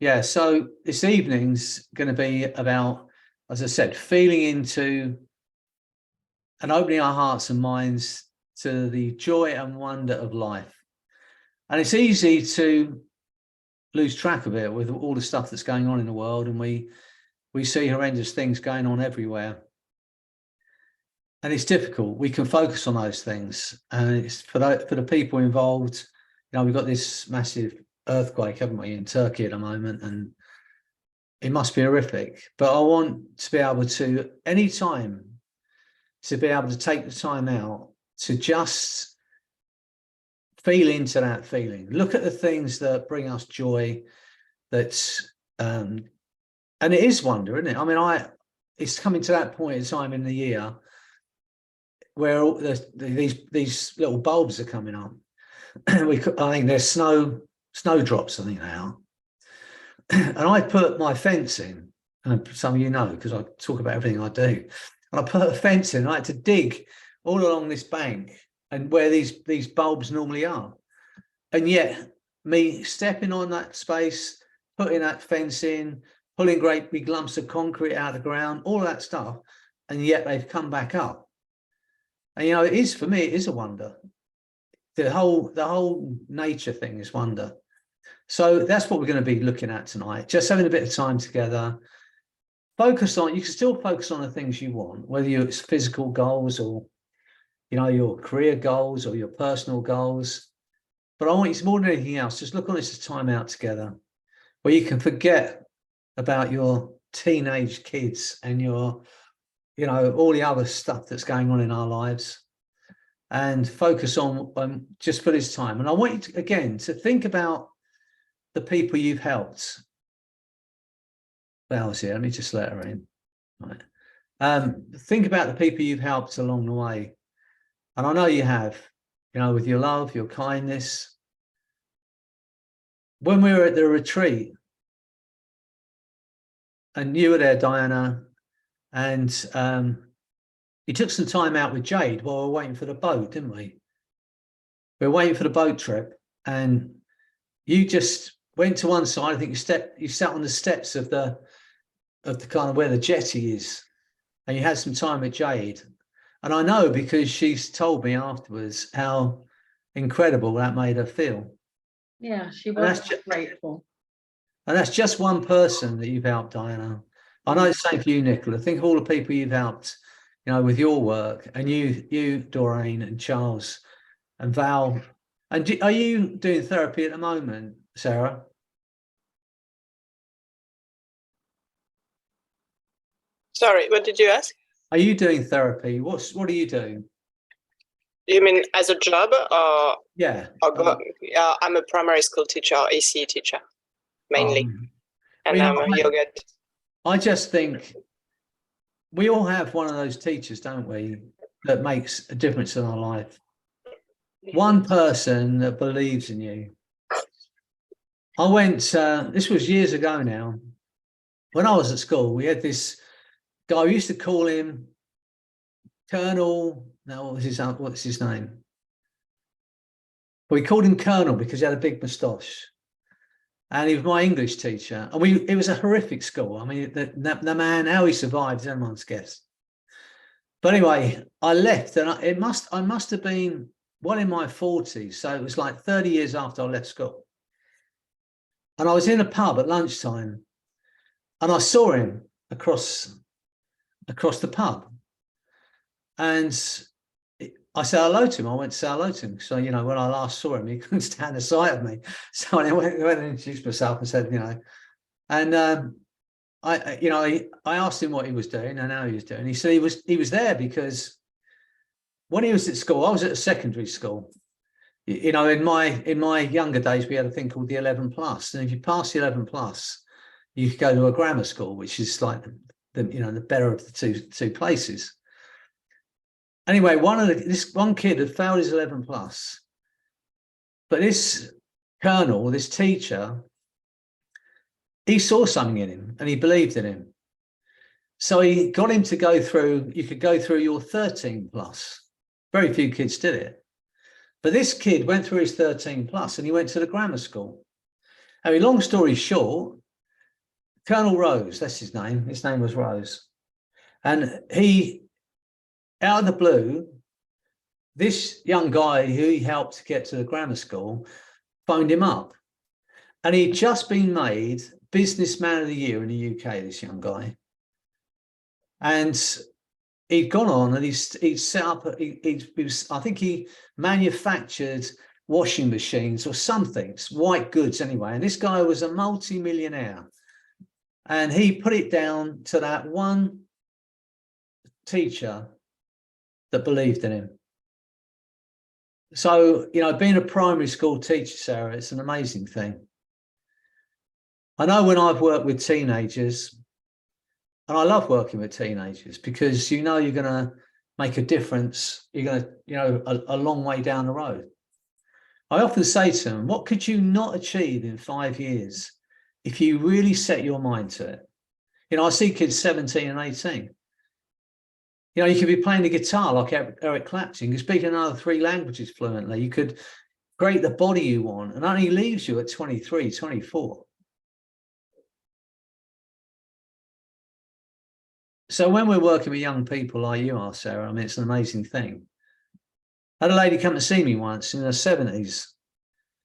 Yeah, so this evening's going to be about, as I said, feeling into and opening our hearts and minds to the joy and wonder of life. And it's easy to lose track of it with all the stuff that's going on in the world, and we see horrendous things going on everywhere. And it's difficult. We can focus on those things, and it's for the people involved. We've got this massive earthquake, haven't we, in Turkey at the moment, and it must be horrific. But I want to be able to, any time, to be able to take the time out to just feel into that feeling. Look at the things that bring us joy. That's and it is wonder, isn't it? I mean, it's coming to that point in time in the year where these little bulbs are coming up. I think there's snowdrops, I think they are. And I put my fence in, and some of you know, because I talk about everything I do. And I put a fence in. I had to dig all along this bank and where these bulbs normally are. And yet, me stepping on that space, putting that fence in, pulling great big lumps of concrete out of the ground, all of that stuff, and yet they've come back up. And it is, for me, it is a wonder. The whole nature thing is wonder. So that's what we're going to be looking at tonight. Just having a bit of time together. You can still focus on the things you want, whether it's physical goals or, your career goals or your personal goals. But I want you to, more than anything else, just look on this as time out together, where you can forget about your teenage kids and your, all the other stuff that's going on in our lives, and focus on just for this time. And I want you to, again, to think about the people you've helped. Val's here. Let me just let her in. Right. Think about the people you've helped along the way. And I know you have, with your love, your kindness. When we were at the retreat, and you were there, Diana, and you took some time out with Jade while we were waiting for the boat, didn't we? We were waiting for the boat trip, and you just went to one side. I think you sat on the steps of the kind of where the jetty is, and you had some time with Jade. And I know, because she's told me afterwards how incredible that made her feel. Yeah, she was grateful. And that's just one person that you've helped, Diana. I know it's the same for you, Nicola. Think of all the people you've helped, with your work, and you, Doreen, and Charles, and Val. And are you doing therapy at the moment, Sarah? Sorry, what did you ask? Are you doing therapy? What are you doing? You mean as a job, or yeah? I'm a primary school teacher, AC teacher, mainly, and I'm a yoga. I just think we all have one of those teachers, don't we, that makes a difference in our life. One person that believes in you. I went. This was years ago now. When I was at school, we had this guy. We used to call him Colonel. No, what's his name? We called him Colonel because he had a big moustache, and he was my English teacher. And it was a horrific school. I mean, the man, how he survived, everyone's guess. But anyway, I left, and I must have been well in my 40s, so it was like 30 years after I left school. And I was in a pub at lunchtime, and I saw him across the pub, and I said hello to him. I went to say hello to him. So, when I last saw him, he couldn't stand the sight of me. So I went and introduced myself and said, and I asked him what he was doing and how he was doing. He said he was there because when he was at school, I was at a secondary school. In my younger days, we had a thing called the 11 plus, and if you pass the 11 plus, you could go to a grammar school, which is like the better of the two places. Anyway, this one kid had failed his 11 plus, but this colonel, this teacher, he saw something in him and he believed in him. So he got him to go through. You could go through your 13 plus. Very few kids did it, but this kid went through his 13 plus and he went to the grammar school. I mean, long story short, Colonel Rose, that's his name. His name was Rose. And he, out of the blue, this young guy who he helped get to the grammar school phoned him up. And he'd just been made Businessman of the Year in the UK, this young guy. And he'd gone on and he'd set up, I think he manufactured washing machines or something, white goods anyway. And this guy was a multi-millionaire. And he put it down to that one teacher that believed in him. So, you know, being a primary school teacher, Sarah, it's an amazing thing. I know when I've worked with teenagers, and I love working with teenagers because you know you're going to make a difference. You're going to, you know, a long way down the road. I often say to them, what could you not achieve in 5 years if you really set your mind to it? You know, I see kids 17 and 18. You know, you could be playing the guitar like Eric Clapton. You could speak another 3 languages fluently. You could create the body you want, and only leaves you at 23, 24. So when we're working with young people like you are, Sarah, I mean, it's an amazing thing. I had a lady come to see me once in her 70s.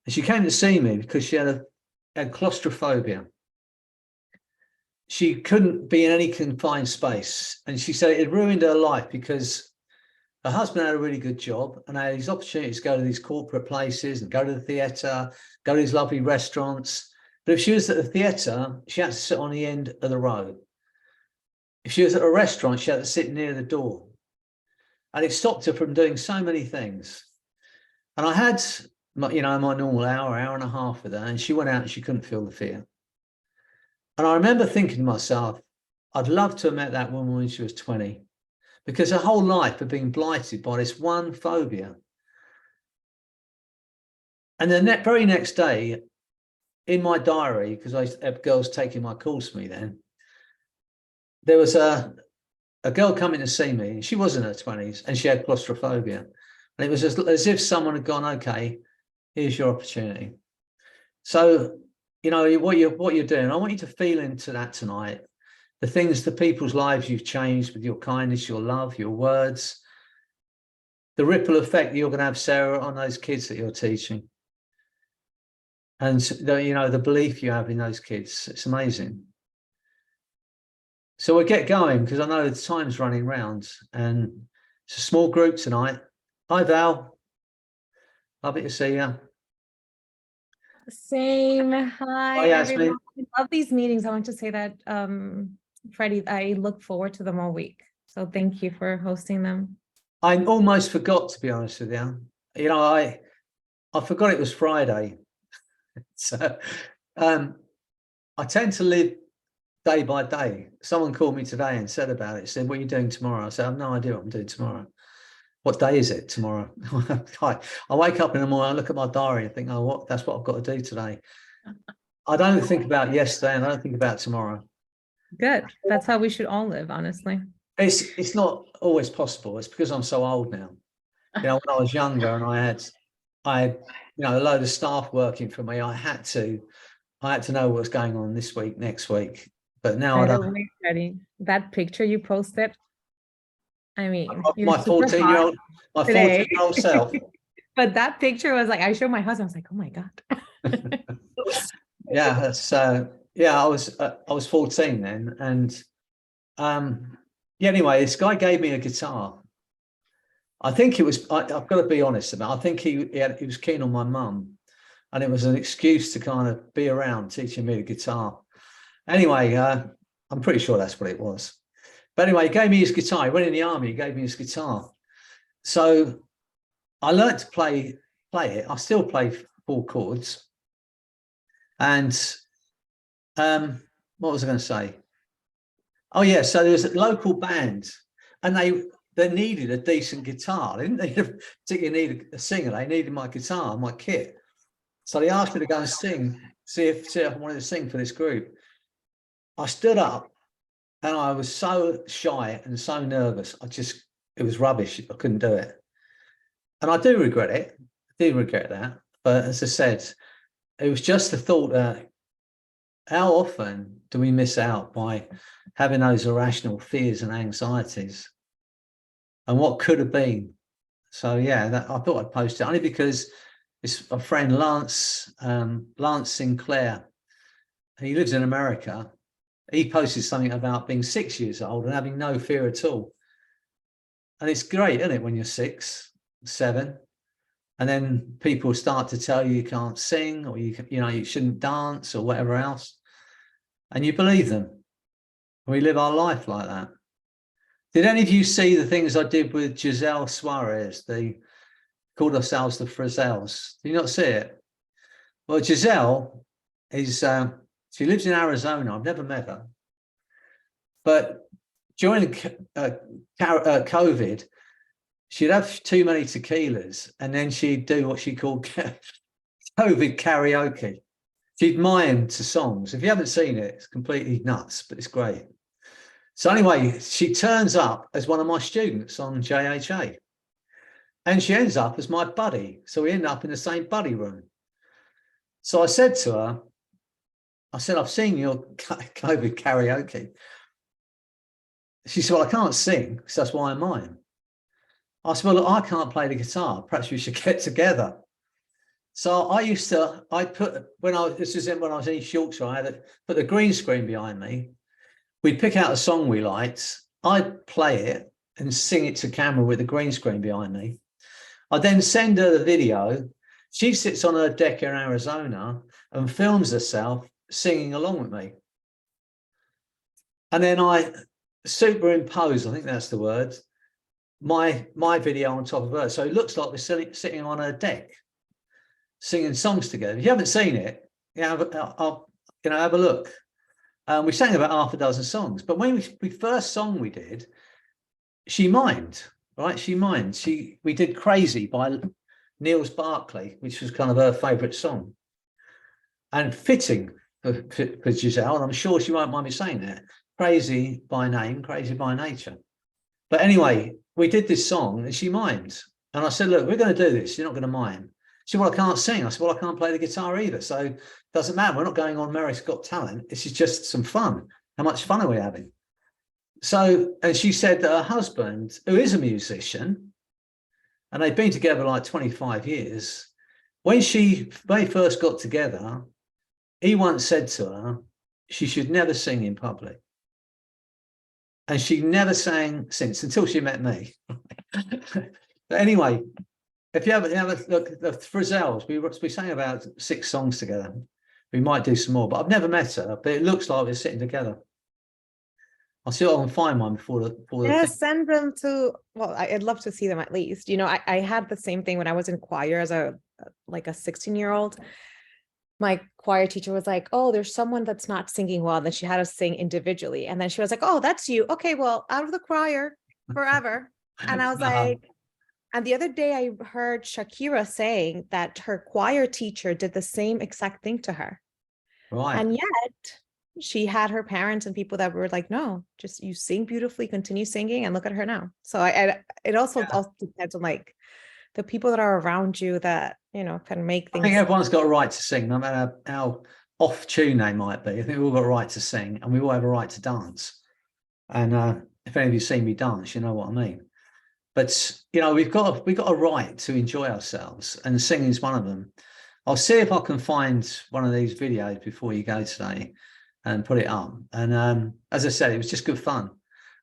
And she came to see me because she had claustrophobia. She couldn't be in any confined space. And she said it had ruined her life because her husband had a really good job and had these opportunities to go to these corporate places and go to the theatre, go to these lovely restaurants. But if she was at the theatre, she had to sit on the end of the road. If she was at a restaurant, she had to sit near the door. And it stopped her from doing so many things. And I had, you know, my normal hour and a half with her, and she went out and she couldn't feel the fear. And I remember thinking to myself, I'd love to have met that woman when she was 20, because her whole life had been blighted by this one phobia. And the very next day, in my diary, because I had girls taking my calls for me then, there was a girl coming to see me. She was in her 20s and she had claustrophobia. And it was as if someone had gone, okay, here's your opportunity. So, you know, what you're doing, I want you to feel into that tonight. The things, the people's lives you've changed with your kindness, your love, your words, the ripple effect that you're going to have, Sarah, on those kids that you're teaching. And, you know, the belief you have in those kids, it's amazing. So we'll get going because I know the time's running round and it's a small group tonight. Hi, Val. Lovely to see you. Same. Hi, Hi, everyone. I love these meetings. I want to say that, Freddie, I look forward to them all week. So thank you for hosting them. I almost forgot, to be honest with you. You know, I forgot it was Friday. So I tend to live day by day. Someone called me today and said about it, said, what are you doing tomorrow? I said, I have no idea what I'm doing tomorrow. What day is it tomorrow? I wake up in the morning, I look at my diary and think, oh, that's what I've got to do today. I don't think about yesterday and I don't think about tomorrow. Good. That's how we should all live, honestly. It's not always possible. It's because I'm so old now. You know, when I was younger and I had you know, a load of staff working for me, I had to know what was going on this week, next week. But now I don't. Freddie, that picture you posted, I mean, my 14-year-old self. But that picture was like, I showed my husband, I was like, oh my God. Yeah, that's yeah, I was 14 then. And yeah, anyway, this guy gave me a guitar. I think it was, I've got to be honest about it. I think he was keen on my mum, and it was an excuse to kind of be around teaching me the guitar. Anyway, I'm pretty sure that's what it was. But anyway, he gave me his guitar. He went in the army, he gave me his guitar. So I learned to play it. I still play 4 chords. And what was I going to say? Oh yeah, so there's a local band, and they needed a decent guitar. They didn't particularly need a singer. They needed my guitar, my kit. So they asked me to go and sing, see if I wanted to sing for this group. I stood up and I was so shy and so nervous. It was rubbish. I couldn't do it. And I do regret it. I do regret that. But as I said, it was just the thought that how often do we miss out by having those irrational fears and anxieties, and what could have been. So yeah, I thought I'd post it only because it's a friend, Lance Sinclair. He lives in America. He posted something about being 6 years old and having no fear at all. And it's great, isn't it, when you're 6, 7, and then people start to tell you can't sing, or you shouldn't dance, or whatever else, and you believe them. We live our life like that. Did any of you see the things I did with Giselle Suarez? They called ourselves the Frizzels. Did you not see it? Well, Giselle is, she lives in Arizona. I've never met her. But during COVID, she'd have too many tequilas, and then she'd do what she called COVID karaoke. She'd mime to songs. If you haven't seen it, it's completely nuts, but it's great. So anyway, she turns up as one of my students on JHA, and she ends up as my buddy. So we end up in the same buddy room. So I said to her, I said, I've seen your COVID karaoke. She said, well, I can't sing, so that's why I mime. I said, well, look, I can't play the guitar. Perhaps we should get together. So when I was in East Yorkshire, I had put the green screen behind me. We'd pick out a song we liked. I'd play it and sing it to camera with the green screen behind me. I then send her the video. She sits on her deck in Arizona and films herself singing along with me. And then I superimpose, I think that's the word, my video on top of her. So it looks like we're sitting on her deck, singing songs together. If you haven't seen it, have a look. We sang about half a dozen songs, but when we first song we did, she mimed, right? She mimed. We did Crazy by Niels Barkley, which was kind of her favourite song, and fitting for Giselle, and I'm sure she won't mind me saying that. Crazy by name, crazy by nature. But anyway, we did this song and she mimed, and I said, look, we're going to do this. You're not going to mime. She said, well, I can't sing. I said, well, I can't play the guitar either. So it doesn't matter. We're not going on America's Got Talent. This is just some fun. How much fun are we having? So, and she said that her husband, who is a musician, and they've been together like 25 years, when they first got together, he once said to her, she should never sing in public. And she never sang since, until she met me. But anyway, if you have a look, the Frizzels, we sang about 6 songs together. We might do some more, but I've never met her. But it looks like we're sitting together. I'll see if I can find one before the send them to. Well, I'd love to see them at least. You know, I had the same thing when I was in choir as a 16-year-old. My choir teacher was like, oh, there's someone that's not singing well. And then she had us sing individually. And then she was like, oh, that's you. Okay, well, out of the choir forever. And I was like, and the other day I heard Shakira saying that her choir teacher did the same exact thing to her. Right. And yet she had her parents and people that were like, no, just you sing beautifully, continue singing, and look at her now. So it also depends on like the people that are around you that, you know, can make things. I think everyone's got a right to sing, no matter how off tune they might be. I think we've all got a right to sing, and we all have a right to dance. And if any of you see me dance, you know what I mean. But you know, we've got a right to enjoy ourselves, and singing is one of them. I'll see if I can find one of these videos before you go today and put it up. And as I said, it was just good fun,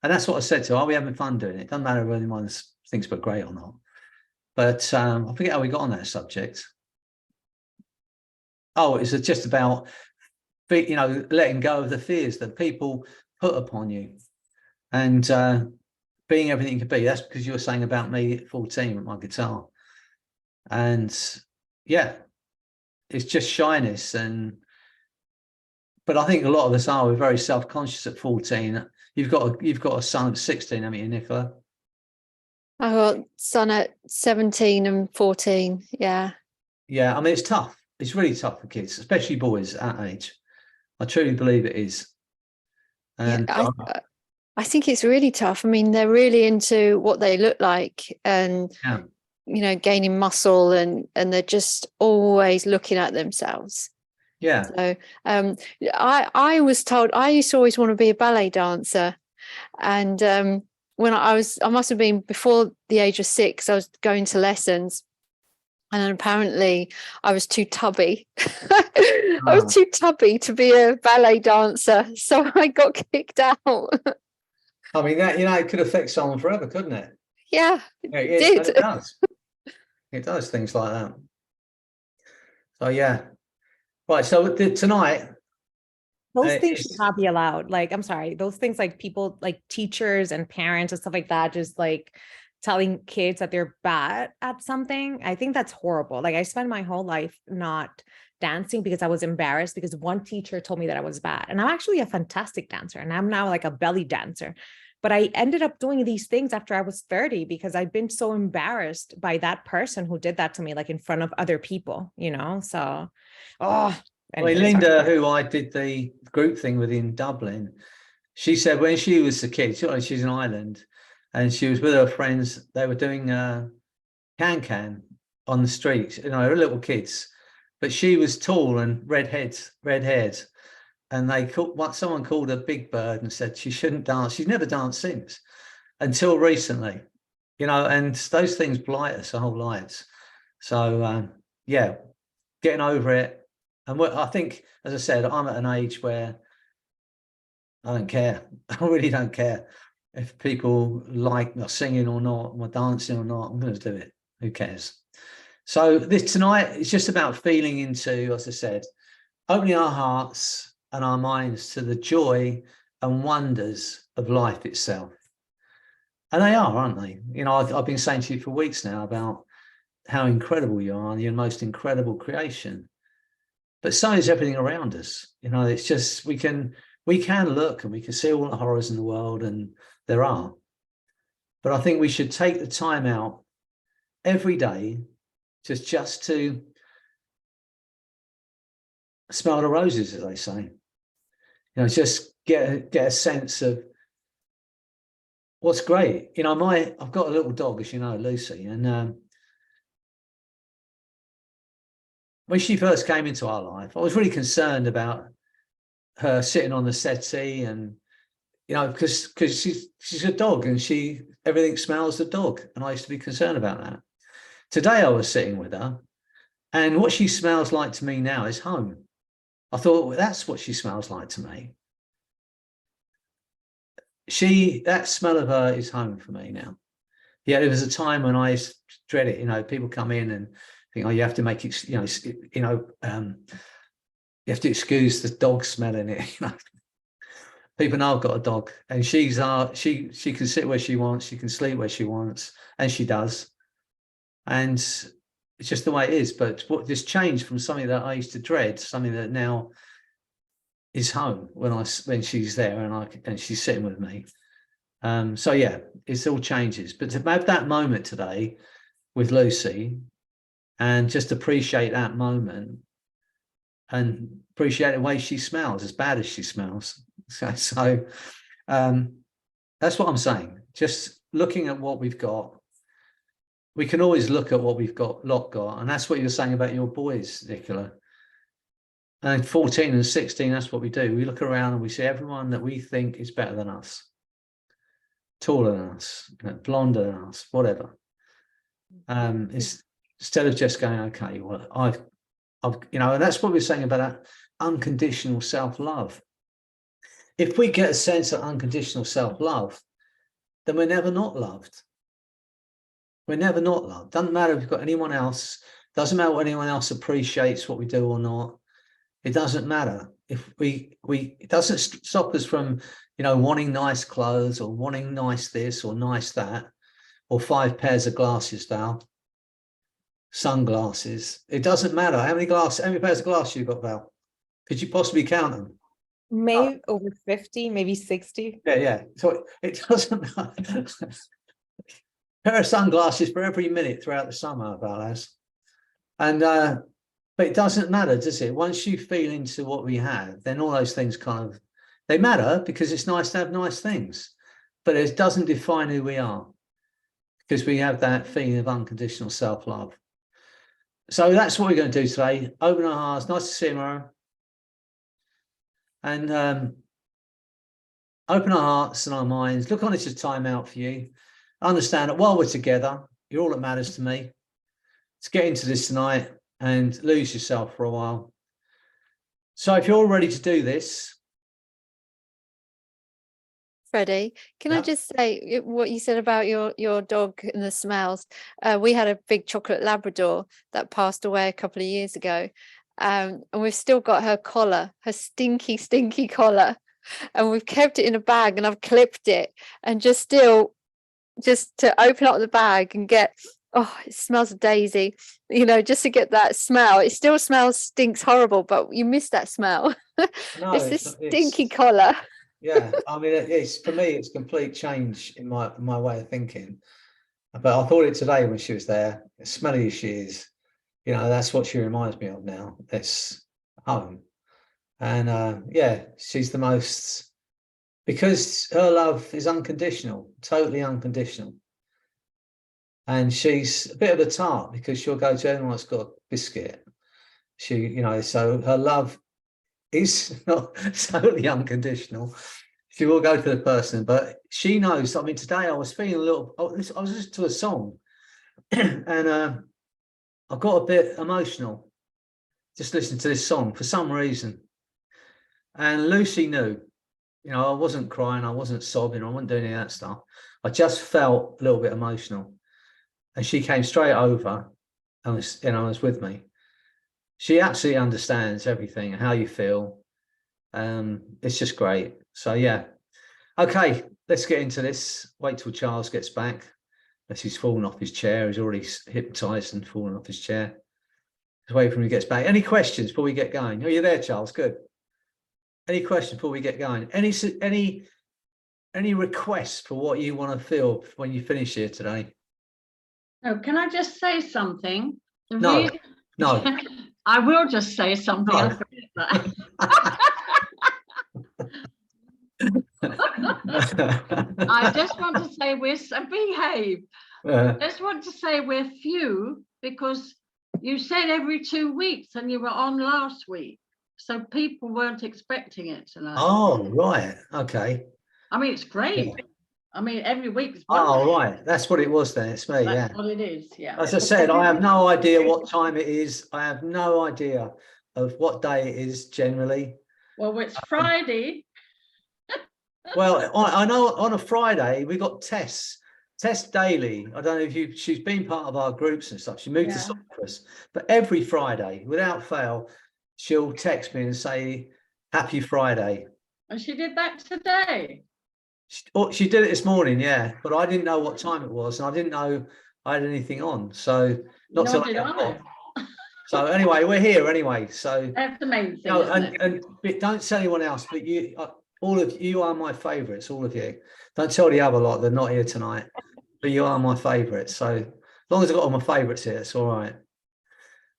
and that's what I said to her. Are we having fun doing it? Doesn't matter if anyone thinks we're great or not. But I forget how we got on that subject. Oh, it's just about, you know, letting go of the fears that people put upon you, and being everything you can be. That's because you were saying about me at 14 with my guitar. And yeah, it's just shyness. But I think a lot of us we're very self-conscious at 14. You've got a son at 16, haven't you, Nicola? I got a son at 17 and 14. Yeah. Yeah, I mean, it's tough. It's really tough for kids, especially boys at that age. I truly believe it is. And yeah, I think it's really tough. I mean, they're really into what they look like, and gaining muscle, and they're just always looking at themselves. Yeah. So I was told I used to always want to be a ballet dancer, and when I must have been before the age of 6, I was going to lessons, and then apparently I was too tubby. I was too tubby to be a ballet dancer, so I got kicked out. I mean, that, it could affect someone forever, couldn't it? Yeah, It does. It does things like that. So yeah. Right. So tonight, those things should not be allowed. Like, I'm sorry, those things, like people, like teachers and parents and stuff like that, just like telling kids that they're bad at something. I think that's horrible. Like, I spent my whole life not dancing because I was embarrassed because one teacher told me that I was bad. And I'm actually a fantastic dancer, and I'm now like a belly dancer. But I ended up doing these things after I was 30 because I've been so embarrassed by that person who did that to me, like in front of other people, So, anyway, Linda, who I did the group thing with in Dublin, she said when she was a kid, she's in Ireland, and she was with her friends. They were doing can on the streets, little kids, but she was tall and red haired. And someone called her Big Bird and said she shouldn't dance. She's never danced since, until recently, and those things blight us our whole lives. So yeah, getting over it. And I think, as I said, I'm at an age where I don't care. I really don't care if people like my singing or not, my dancing or not. I'm going to do it. Who cares? So tonight is just about feeling into, as I said, opening our hearts and our minds to the joy and wonders of life itself. And they are, aren't they? I've been saying to you for weeks now about how incredible you are, your most incredible creation. But so is everything around us. It's just we can look and we can see all the horrors in the world, and there are. But I think we should take the time out every day just to smell the roses, as they say. Just get a sense of what's great. I've got a little dog, as you know, Lucy, and when she first came into our life, I was really concerned about her sitting on the settee, and because she's a dog and everything smells the dog, and I used to be concerned about that. Today I was sitting with her, and what she smells like to me now is home. I thought, well, that's what she smells like to me. That smell of her is home for me now. Yeah, there was a time when I used to dread it. People come in and think, oh, you have to make it, you have to excuse the dog smelling it. People know I've got a dog, and she can sit where she wants, she can sleep where she wants, and she does. And it's just the way it is. But what this changed from something that I used to dread, something that now is home when she's there and she's sitting with me. So yeah, it's all changes. But to have that moment today with Lucy and just appreciate that moment and appreciate the way she smells, as bad as she smells. So that's what I'm saying. Just looking at what we've got. We can always look at what we've got, and that's what you're saying about your boys, Nicola. And 14 and 16, that's what we do. We look around and we see everyone that we think is better than us, taller than us, blonder than us, whatever. Instead of just going, okay, well, I've and that's what we're saying about that unconditional self-love. If we get a sense of unconditional self-love, then we're never not loved. We're never not loved. Doesn't matter if we've got anyone else. Doesn't matter what anyone else appreciates what we do or not. It doesn't matter. If it doesn't stop us from, wanting nice clothes or wanting nice this or nice that, or 5 pairs of glasses, Val. Sunglasses. It doesn't matter how many pairs of glasses you've got, Val. Could you possibly count them? Maybe over 50, maybe 60. Yeah. So it doesn't matter. Pair of sunglasses for every minute throughout the summer, Val has. And but it doesn't matter, does it? Once you feel into what we have, then all those things they matter because it's nice to have nice things, but it doesn't define who we are. because we have that feeling of unconditional self-love. So that's what we're going to do today. Open our hearts. Nice to see you, Mara. And open our hearts and our minds. Look on it as time out for you. Understand that while we're together, you're all that matters to me. Let's get into this tonight and lose yourself for a while. So if you're all ready to do this. Freddie, can I just say what you said about your dog and the smells? We had a big chocolate Labrador that passed away a couple of years ago. And we've still got her collar, her stinky, stinky collar. And we've kept it in a bag and I've clipped it. And just to open up the bag and get, oh, it smells of daisy, you know, just to get that smell. It still stinks horrible, but you miss that smell. No, it's this stinky collar. Yeah, I mean, it's for me, it's complete change in my way of thinking. But I thought it today when she was there, as smelly as she is, you know, that's what she reminds me of now. It's home. And yeah, she's the most, because her love is unconditional, totally unconditional. And she's a bit of a tart because she'll go to anyone that's got a biscuit. She, you know, so her love is not totally unconditional. She will go to the person, but she knows. I mean, today I was feeling a little, I was listening to a song and I got a bit emotional just listening to this song for some reason. And Lucy knew, you know, I wasn't crying, I wasn't sobbing, I wasn't doing any of that stuff. I just felt a little bit emotional. And she came straight over and was with me. She absolutely understands everything, how you feel. It's just great. So yeah. Okay, let's get into this. Wait till Charles gets back. Unless he's fallen off his chair. He's already hypnotized and fallen off his chair. Just wait for him to get back. Any questions before we get going? Oh, you're there, Charles. Good. Any questions before we get going? Any requests for what you want to feel when you finish here today? No, can I just say something? No. I will just say something. No. I just want to say behave. Just want to say we're few because you said every 2 weeks and you were on last week. So people weren't expecting it tonight. Oh, right. Okay. I mean, it's great. Yeah. I mean, every week's wonderful. Oh, right. That's what it was then. It's me, That's what it is, yeah. As I said, I have no idea what time it is. I have no idea of what day it is generally. Well, it's Friday. Well, I know on a Friday we got Tess daily. I don't know if she's been part of our groups and stuff. She moved to Cyprus, but every Friday, without fail, she'll text me and say, "Happy Friday." And she did that today. She did it this morning, yeah, but I didn't know what time it was, and I didn't know I had anything on. So not till I got on. So anyway, we're here anyway. So that's the main thing. No, and don't tell anyone else, but you. All of you are my favourites, all of you. Don't tell the other lot they're not here tonight, but you are my favourites. So as long as I've got all my favourites here, it's all right.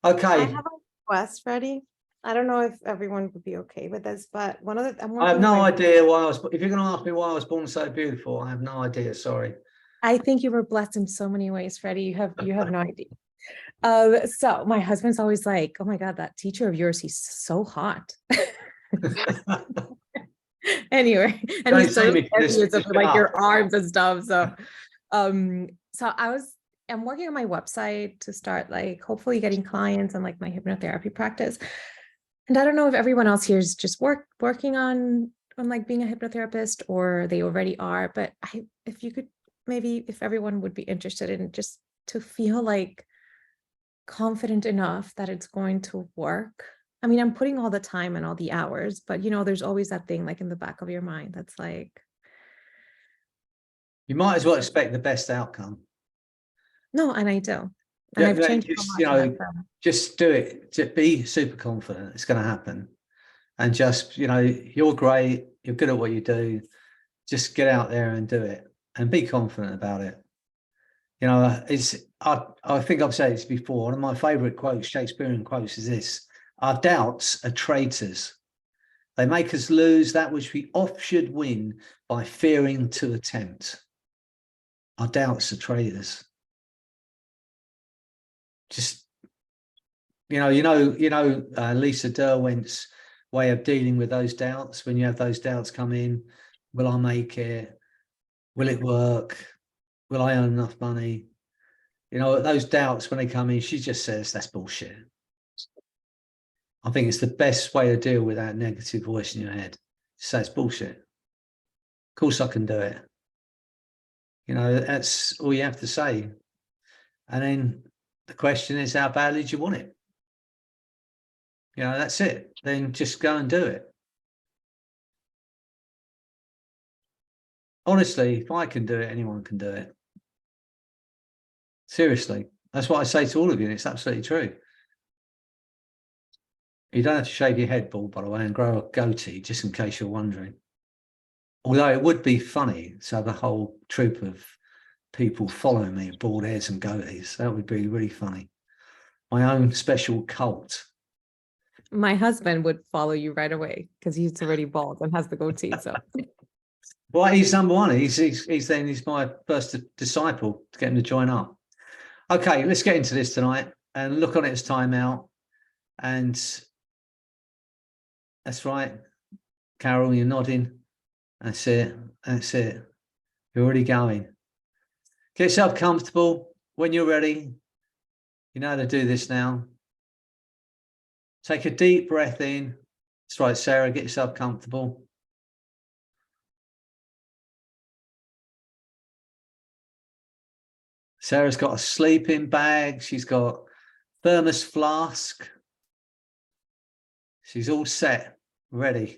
Okay. I have a request, Freddie. I don't know if everyone would be okay with this, but I have no idea why if you're going to ask me why I was born so beautiful, I have no idea. Sorry. I think you were blessed in so many ways, Freddie. You have no idea. So my husband's always like, "Oh my God, that teacher of yours, he's so hot." Anyway, and he's so envious of like your arms and stuff. So I'm working on my website to start like hopefully getting clients and like my hypnotherapy practice. And I don't know if everyone else here is just working on like being a hypnotherapist or they already are, but if you could maybe, if everyone would be interested in just to feel like confident enough that it's going to work. I mean, I'm putting all the time and all the hours, but you know, there's always that thing like in the back of your mind that's like. You might as well expect the best outcome. No, and I do. And I've changed just do it. Just be super confident. It's going to happen. And just, you're great. You're good at what you do. Just get out there and do it and be confident about it. I think I've said this before. One of my favorite quotes, Shakespearean quotes, is this: "Our doubts are traitors. They make us lose that which we oft should win by fearing to attempt." Our doubts are traitors. Just, Lisa Derwent's way of dealing with those doubts. When you have those doubts come in, will I make it? Will it work? Will I earn enough money? Those doubts, when they come in, she just says, that's bullshit. I think it's the best way to deal with that negative voice in your head. Say it's bullshit. Of course I can do it. That's all you have to say. And then the question is, how badly do you want it? That's it. Then just go and do it. Honestly, if I can do it, anyone can do it. Seriously. That's what I say to all of you, and it's absolutely true. You don't have to shave your head bald, by the way, and grow a goatee, just in case you're wondering. Although it would be funny to have a whole troop of people following me, bald heads and goatees. That would be really funny. My own special cult. My husband would follow you right away because he's already bald and has the goatee. So, well, he's number one. He's my first disciple to get him to join up. Okay, let's get into this tonight and look on it as time out. And that's right, Carol, you're nodding. That's it. That's it. You're already going. Get yourself comfortable. When you're ready, you know how to do this now. Take a deep breath in. That's right, Sarah, get yourself comfortable. Sarah's got a sleeping bag. She's got thermos flask. She's all set, ready.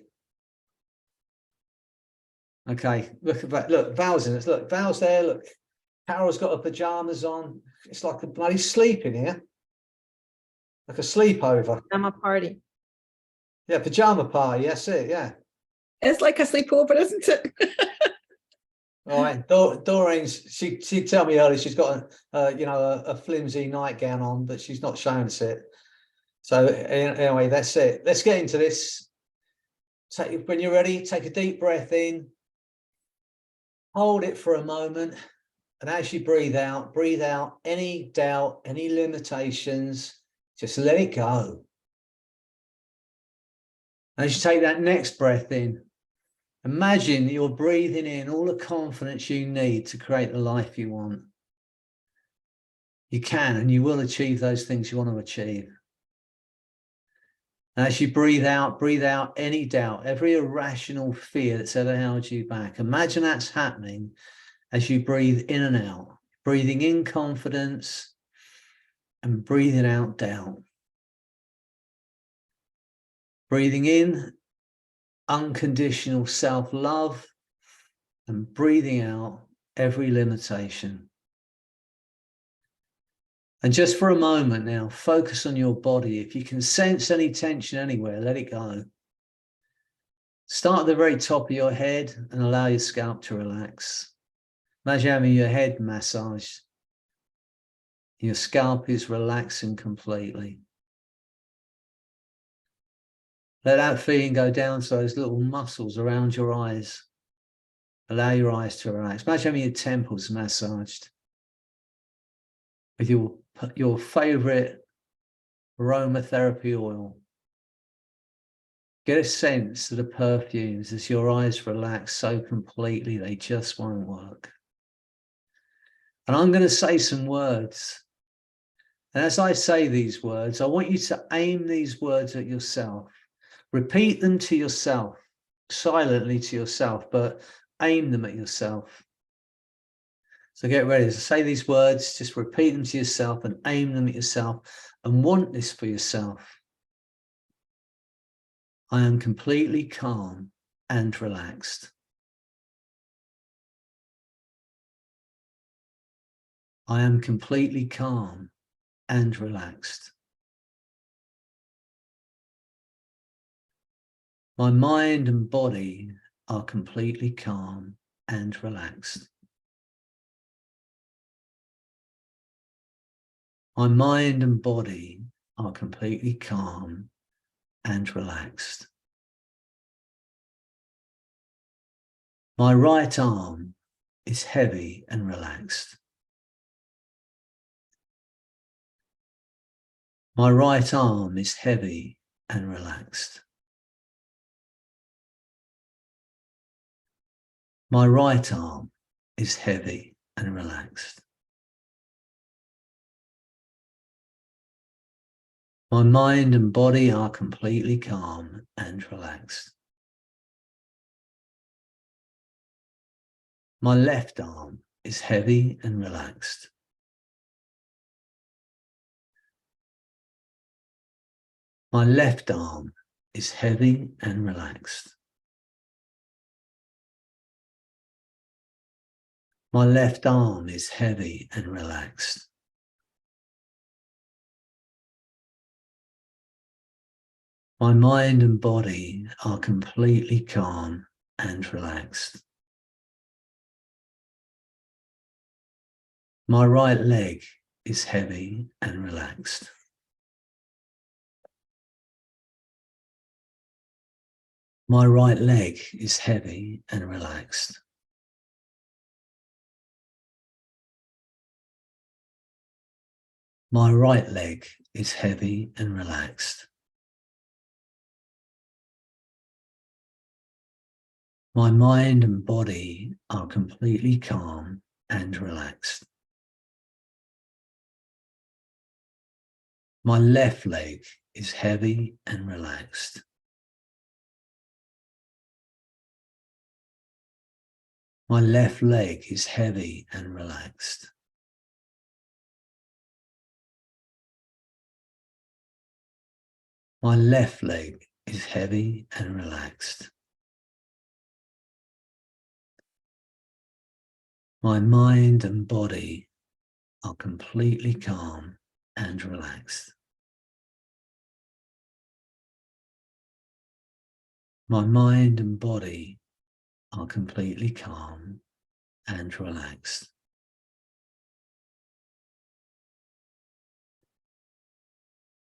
Okay, look at that. Look, Val's in it. Look, Val's there. Look, Carol's got her pajamas on. It's like a bloody sleep in here. Like a sleepover. I'm a party. Yeah, pajama party. That's it. Yeah. It's like a sleepover, isn't it? All right. Doreen's. She'd tell me earlier she's got a flimsy nightgown on, but she's not showing us it. So anyway, that's it. Let's get into this. When you're ready, take a deep breath in. Hold it for a moment. And as you breathe out any doubt, any limitations. Just let it go. As you take that next breath in, imagine that you're breathing in all the confidence you need to create the life you want. You can and you will achieve those things you want to achieve. And as you breathe out any doubt, every irrational fear that's ever held you back. Imagine that's happening as you breathe in and out, breathing in confidence and breathing out doubt. Breathing in unconditional self-love and breathing out every limitation. And just for a moment now, focus on your body. If you can sense any tension anywhere, let it go. Start at the very top of your head and allow your scalp to relax. Imagine having your head massaged. Your scalp is relaxing completely. Let that feeling go down to those little muscles around your eyes. Allow your eyes to relax. Imagine having your temples massaged with your favorite aromatherapy oil. Get a sense of the perfumes as your eyes relax so completely they just won't work. And I'm going to say some words. And as I say these words, I want you to aim these words at yourself. Repeat them to yourself, silently to yourself, but aim them at yourself. So get ready to say these words, just repeat them to yourself and aim them at yourself and want this for yourself. I am completely calm and relaxed. I am completely calm and relaxed. My mind and body are completely calm and relaxed. My mind and body are completely calm and relaxed. My right arm is heavy and relaxed. My right arm is heavy and relaxed. My right arm is heavy and relaxed. My mind and body are completely calm and relaxed. My left arm is heavy and relaxed. My left arm is heavy and relaxed. My left arm is heavy and relaxed. My mind and body are completely calm and relaxed. My right leg is heavy and relaxed. My right leg is heavy and relaxed. My right leg is heavy and relaxed. My mind and body are completely calm and relaxed. My left leg is heavy and relaxed. My left leg is heavy and relaxed. My left leg is heavy and relaxed. My mind and body are completely calm and relaxed. My mind and body are completely calm and relaxed.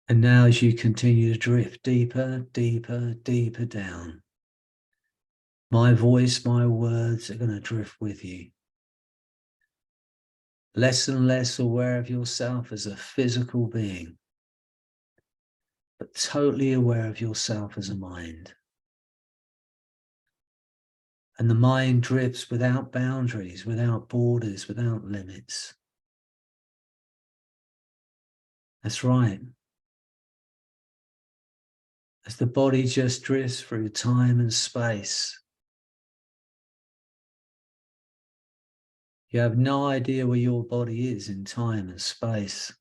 And now as you continue to drift deeper, deeper, deeper down, my voice, my words are going to drift with you. Less and less aware of yourself as a physical being, but totally aware of yourself as a mind. And the mind drifts without boundaries, without borders, without limits. That's right. As the body just drifts through time and space, you have no idea where your body is in time and space.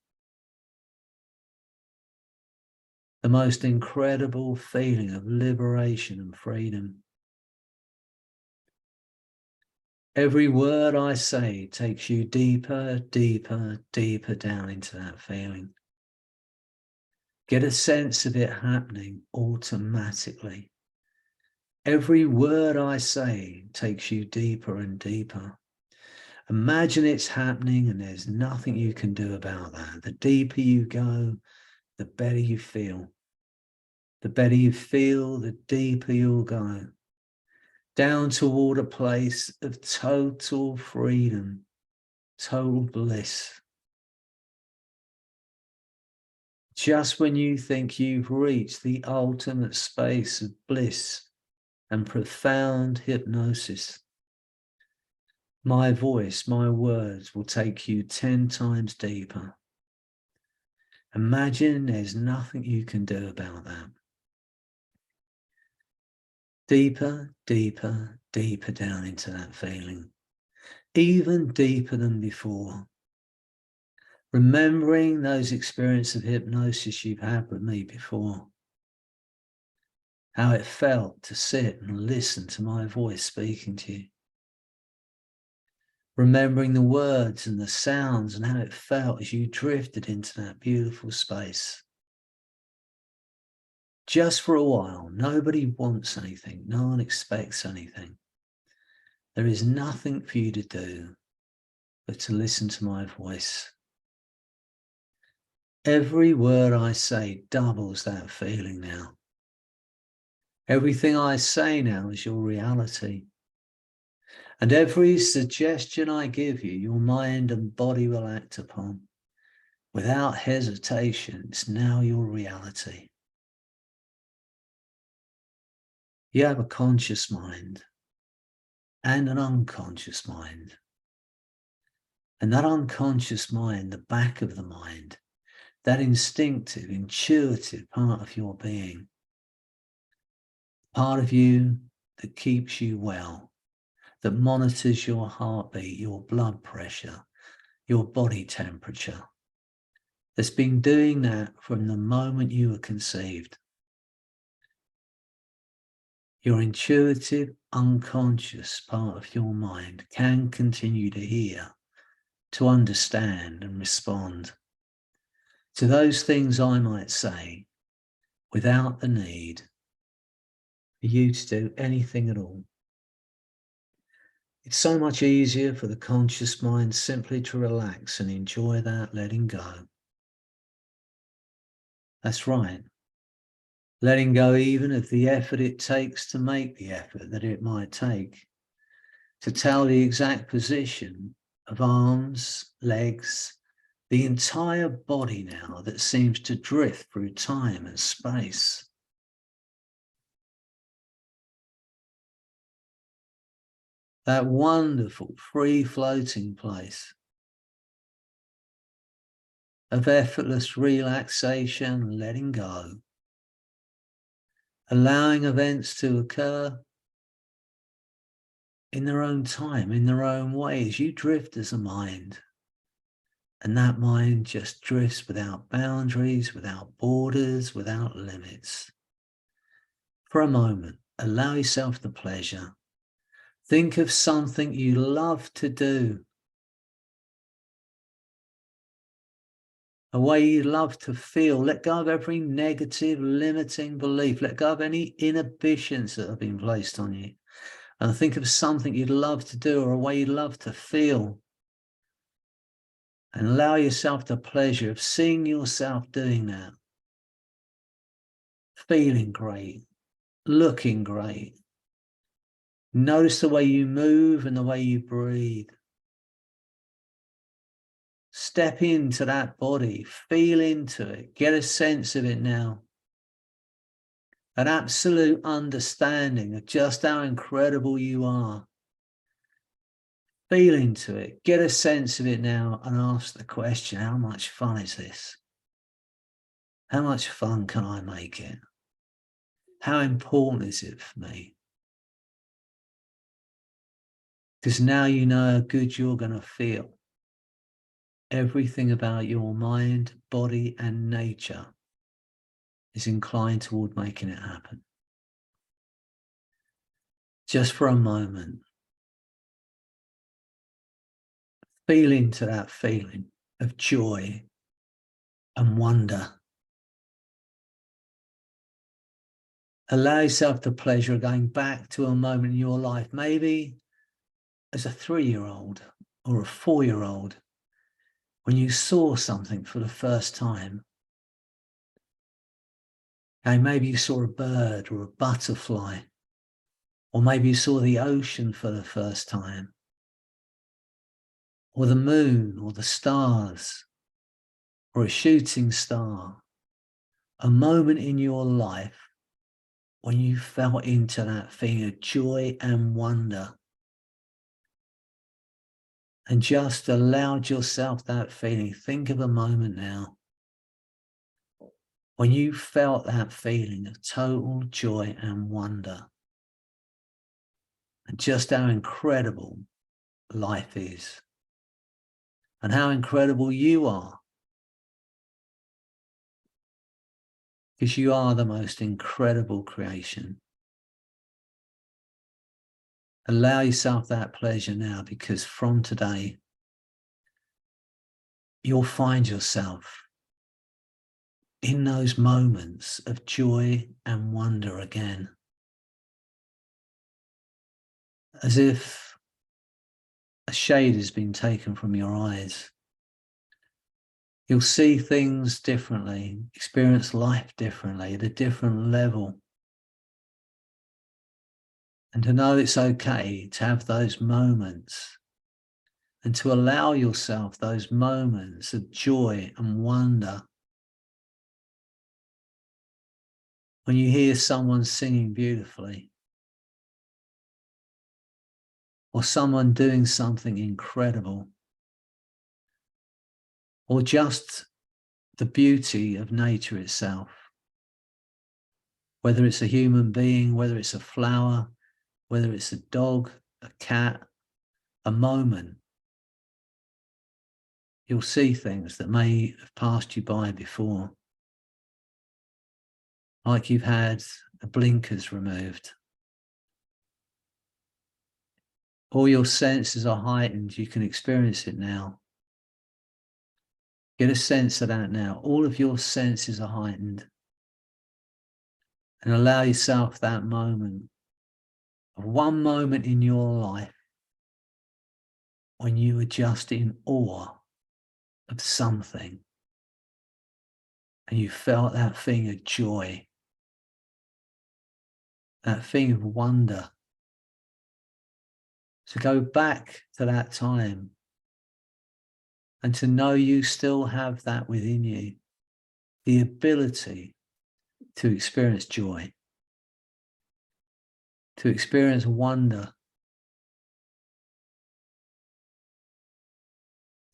The most incredible feeling of liberation and freedom. Every word I say takes you deeper, deeper, deeper down into that feeling. Get a sense of it happening automatically. Every word I say takes you deeper and deeper. Imagine it's happening and there's nothing you can do about that. The deeper you go, the better you feel. The better you feel, the deeper you'll go. Down toward a place of total freedom, total bliss. Just when you think you've reached the ultimate space of bliss and profound hypnosis, my voice, my words will take you 10 times deeper. Imagine there's nothing you can do about that. Deeper, deeper, deeper down into that feeling, even deeper than before. Remembering those experiences of hypnosis you've had with me before. How it felt to sit and listen to my voice speaking to you. Remembering the words and the sounds and how it felt as you drifted into that beautiful space. Just for a while, nobody wants anything, no one expects anything. There is nothing for you to do but to listen to my voice. Every word I say doubles that feeling now. Everything I say now is your reality. And every suggestion I give you, your mind and body will act upon. Without hesitation, it's now your reality. You have a conscious mind and an unconscious mind. And that unconscious mind, the back of the mind, that instinctive, intuitive part of your being, part of you that keeps you well, that monitors your heartbeat, your blood pressure, your body temperature, that's been doing that from the moment you were conceived. Your intuitive, unconscious part of your mind can continue to hear, to understand and respond to those things I might say without the need for you to do anything at all. It's so much easier for the conscious mind simply to relax and enjoy that letting go. That's right. Letting go even of the effort it takes to make the effort that it might take, to tell the exact position of arms, legs, the entire body now that seems to drift through time and space. That wonderful free-floating place of effortless relaxation, letting go, allowing events to occur in their own time, in their own ways. You drift as a mind, and that mind just drifts without boundaries, without borders, without limits. For a moment, allow yourself the pleasure. Think of something you love to do, a way you love to feel. Let go of every negative, limiting belief. Let go of any inhibitions that have been placed on you. And think of something you'd love to do or a way you'd love to feel. And allow yourself the pleasure of seeing yourself doing that. Feeling great, looking great. Notice the way you move and the way you breathe. Step into that body, feel into it, get a sense of it now. An absolute understanding of just how incredible you are. Feel into it, get a sense of it now, and ask the question, how much fun is this? How much fun can I make it? How important is it for me? Because now you know how good you're going to feel. Everything about your mind, body, and nature is inclined toward making it happen. Just for a moment, feel into that feeling of joy and wonder. Allow yourself the pleasure of going back to a moment in your life, maybe as a 3-year-old or a 4-year-old, when you saw something for the first time. And maybe you saw a bird or a butterfly, or maybe you saw the ocean for the first time, or the moon, or the stars, or a shooting star. A moment in your life when you felt into that feeling of joy and wonder, and just allowed yourself that feeling. Think of a moment now when you felt that feeling of total joy and wonder, and just how incredible life is, and how incredible you are, because you are the most incredible creation. Allow yourself that pleasure now, because from today, you'll find yourself in those moments of joy and wonder again. As if a shade has been taken from your eyes. You'll see things differently, experience life differently, at a different level. And to know it's okay to have those moments, and to allow yourself those moments of joy and wonder. When you hear someone singing beautifully, or someone doing something incredible, or just the beauty of nature itself, whether it's a human being, whether it's a flower, whether it's a dog, a cat, a moment, you'll see things that may have passed you by before, like you've had the blinkers removed. All your senses are heightened. You can experience it now. Get a sense of that now. All of your senses are heightened. And allow yourself that moment, of one moment in your life when you were just in awe of something. And you felt that thing of joy, that thing of wonder. So go back to that time and to know you still have that within you, the ability to experience joy, to experience wonder,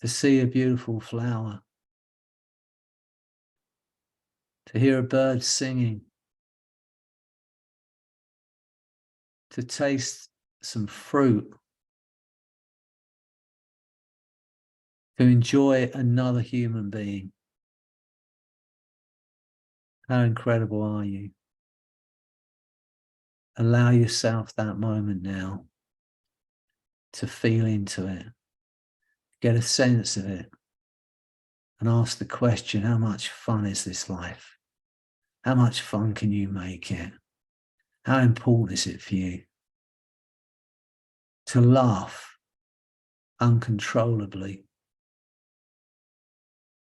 to see a beautiful flower, to hear a bird singing, to taste some fruit, to enjoy another human being. How incredible are you? Allow yourself that moment now to feel into it, get a sense of it, and ask the question, how much fun is this life? How much fun can you make it? How important is it for you to laugh uncontrollably,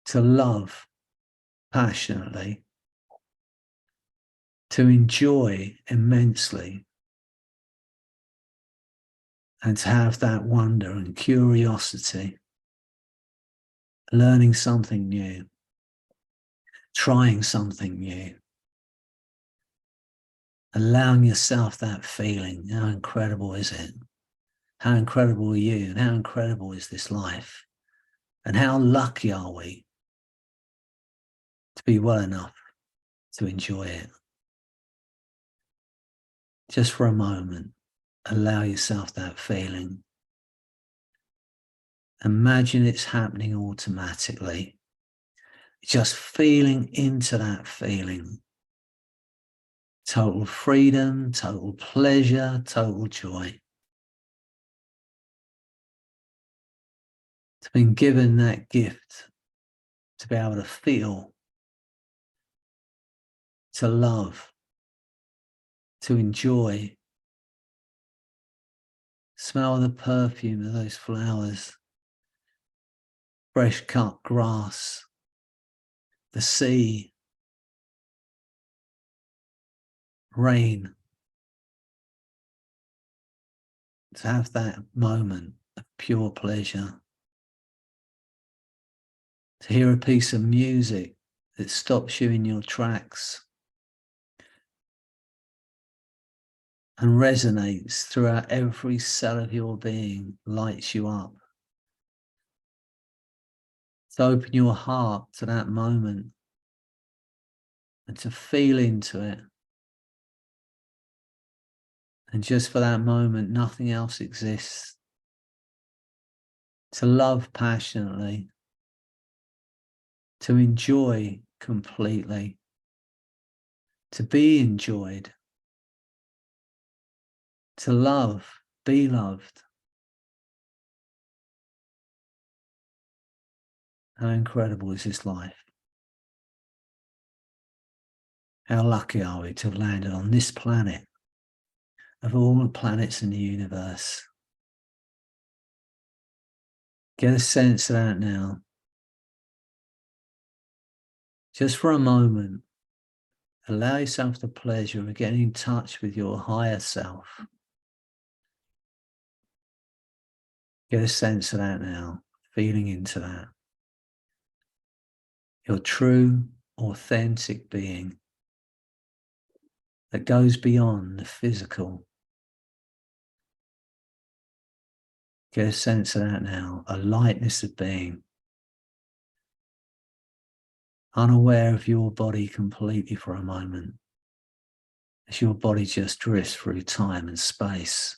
to love passionately, to enjoy immensely, and to have that wonder and curiosity, learning something new, trying something new, allowing yourself that feeling. How incredible is it? How incredible are you? And how incredible is this life? And how lucky are we to be well enough to enjoy it? Just for a moment, allow yourself that feeling. Imagine it's happening automatically. Just feeling into that feeling. Total freedom, total pleasure, total joy. To be given that gift, to be able to feel, to love, to enjoy. Smell the perfume of those flowers, fresh cut grass, the sea, rain. To have that moment of pure pleasure. To hear a piece of music that stops you in your tracks and resonates throughout every cell of your being, lights you up. To open your heart to that moment and to feel into it. And just for that moment, nothing else exists. To love passionately, to enjoy completely, to be enjoyed, to love, be loved. How incredible is this life? How lucky are we to have landed on this planet of all the planets in the universe? Get a sense of that now. Just for a moment, allow yourself the pleasure of getting in touch with your higher self, Get a sense of that now, feeling into that. Your true, authentic being that goes beyond the physical. Get a sense of that now, a lightness of being, unaware of your body completely for a moment, as your body just drifts through time and space,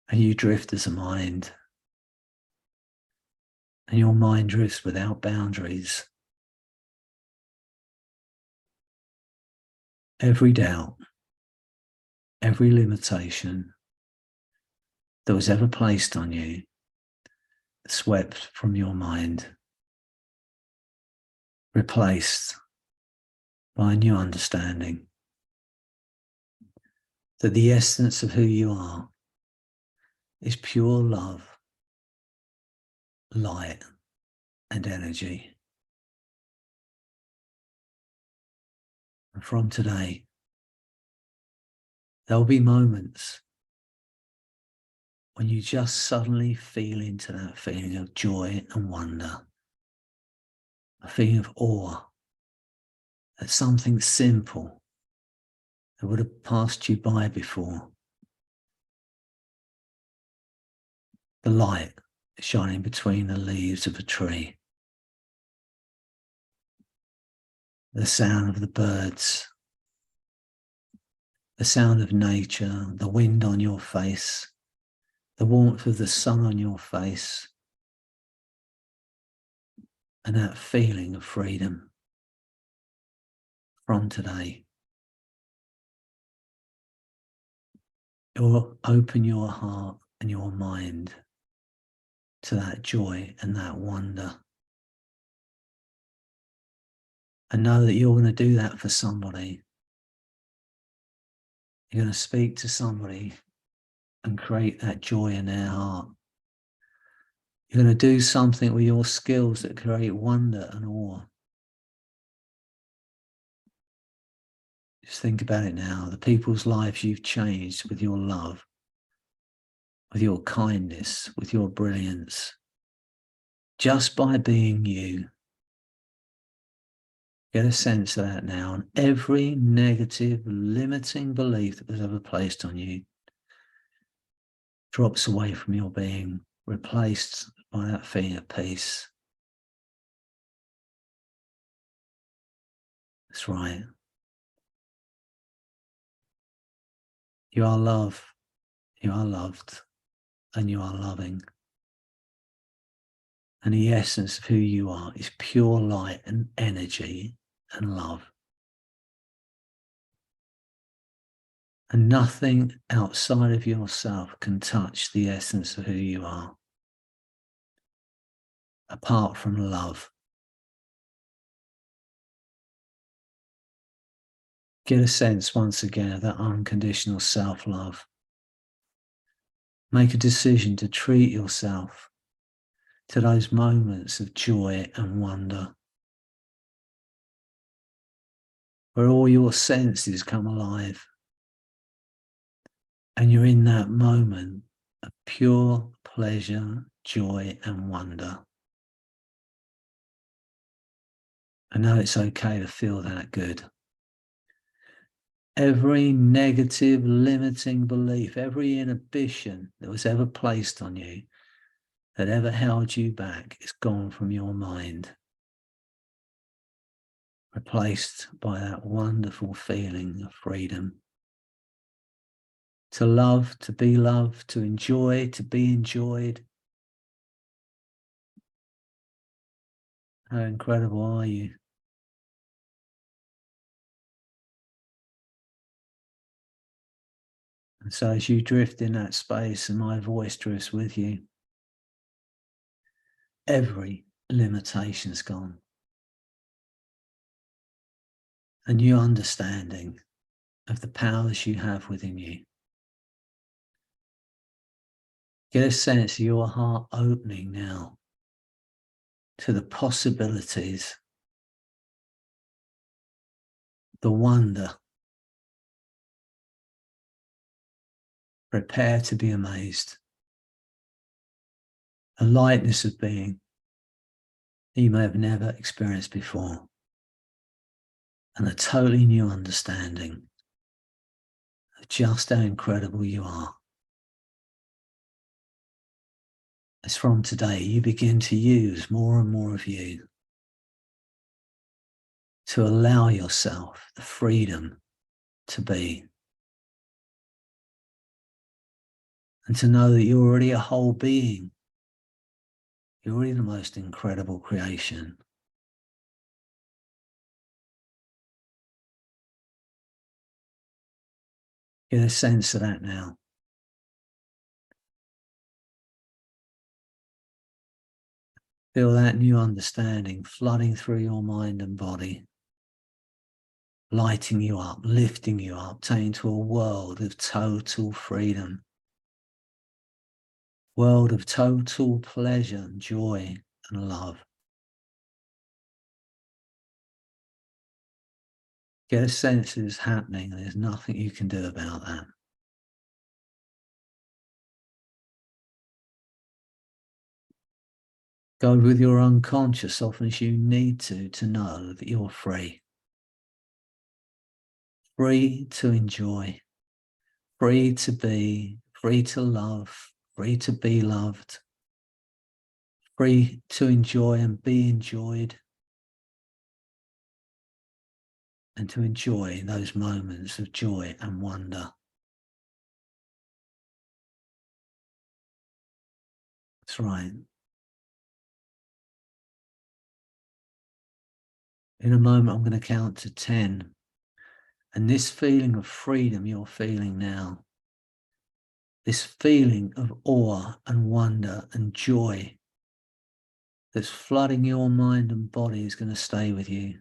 and you drift as a mind, and your mind drifts without boundaries. Every doubt, every limitation that was ever placed on you, swept from your mind, replaced by a new understanding that the essence of who you are is pure love, light, and energy. And from today, there'll be moments when you just suddenly feel into that feeling of joy and wonder, a feeling of awe at something simple that would have passed you by before. The light shining between the leaves of a tree, the sound of the birds, the sound of nature, the wind on your face, the warmth of the sun on your face, and that feeling of freedom from today. You'll open your heart and your mind to that joy and that wonder. And know that you're going to do that for somebody. You're going to speak to somebody and create that joy in their heart. You're going to do something with your skills that create wonder and awe. Just think about it now, the people's lives you've changed with your love, with your kindness, with your brilliance, just by being you. Get a sense of that now, and every negative, limiting belief that was ever placed on you drops away from your being, replaced by that feeling of peace. That's right. You are love, you are loved, and you are loving. And the essence of who you are is pure light and energy and love. And nothing outside of yourself can touch the essence of who you are, apart from love. Get a sense once again of that unconditional self-love. Make a decision to treat yourself to those moments of joy and wonder, where all your senses come alive and you're in that moment of pure pleasure, joy, and wonder. I know it's okay to feel that good. Every negative, limiting belief, every inhibition that was ever placed on you, that ever held you back, is gone from your mind, replaced by that wonderful feeling of freedom. To love, to be loved, to enjoy, to be enjoyed. How incredible are you? And so as you drift in that space and my voice drifts with you, every limitation's gone. A new understanding of the powers you have within you. Get a sense of your heart opening now to the possibilities, the wonder. Prepare to be amazed. a lightness of being that you may have never experienced before, and a totally new understanding of just how incredible you are. As from today, you begin to use more and more of you to allow yourself the freedom to be, and to know that you're already a whole being. You're already the most incredible creation. Get a sense of that now. Feel that new understanding flooding through your mind and body, lighting you up, lifting you up, taking to a world of total freedom, world of total pleasure and joy and love. Get a sense that it's happening and there's nothing you can do about that. Go with your unconscious often as you need to know that you're free. Free to enjoy, free to be, free to love, free to be loved, free to enjoy and be enjoyed, and to enjoy those moments of joy and wonder. That's right. In a moment, I'm going to count to 10. And this feeling of freedom you're feeling now, this feeling of awe and wonder and joy that's flooding your mind and body is going to stay with you.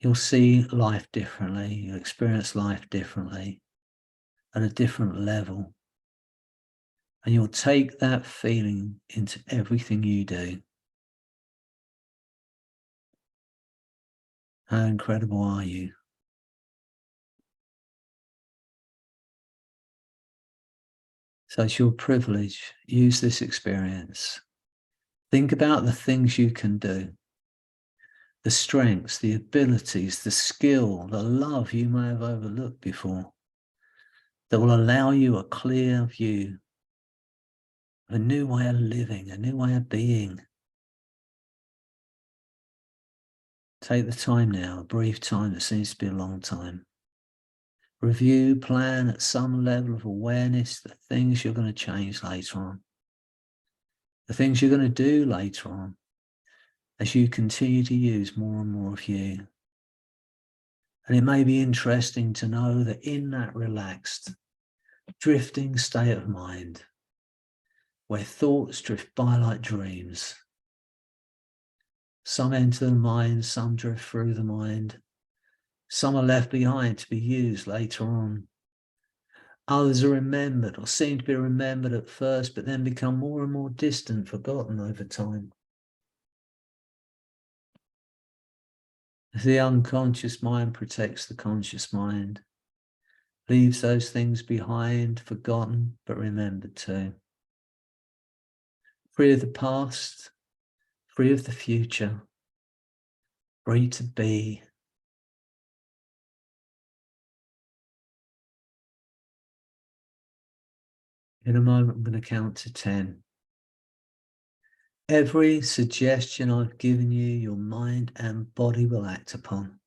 You'll see life differently. You'll experience life differently at a different level. And you'll take that feeling into everything you do. How incredible are you? So it's your privilege. Use this experience. Think about the things you can do, the strengths, the abilities, the skill, the love you may have overlooked before, that will allow you a clear view of a new way of living, a new way of being. Take the time now, a brief time that seems to be a long time. Review, plan at some level of awareness the things you're going to change later on, the things you're going to do later on as you continue to use more and more of you. And it may be interesting to know that in that relaxed, drifting state of mind, where thoughts drift by like dreams, some enter the mind, some drift through the mind, some are left behind to be used later on. Others are remembered or seem to be remembered at first, but then become more and more distant, forgotten over time. The unconscious mind protects the conscious mind, leaves those things behind, forgotten, but remembered too. Free of the past, free of the future, free to be. In a moment, I'm going to count to 10. Every suggestion I've given you, your mind and body will act upon.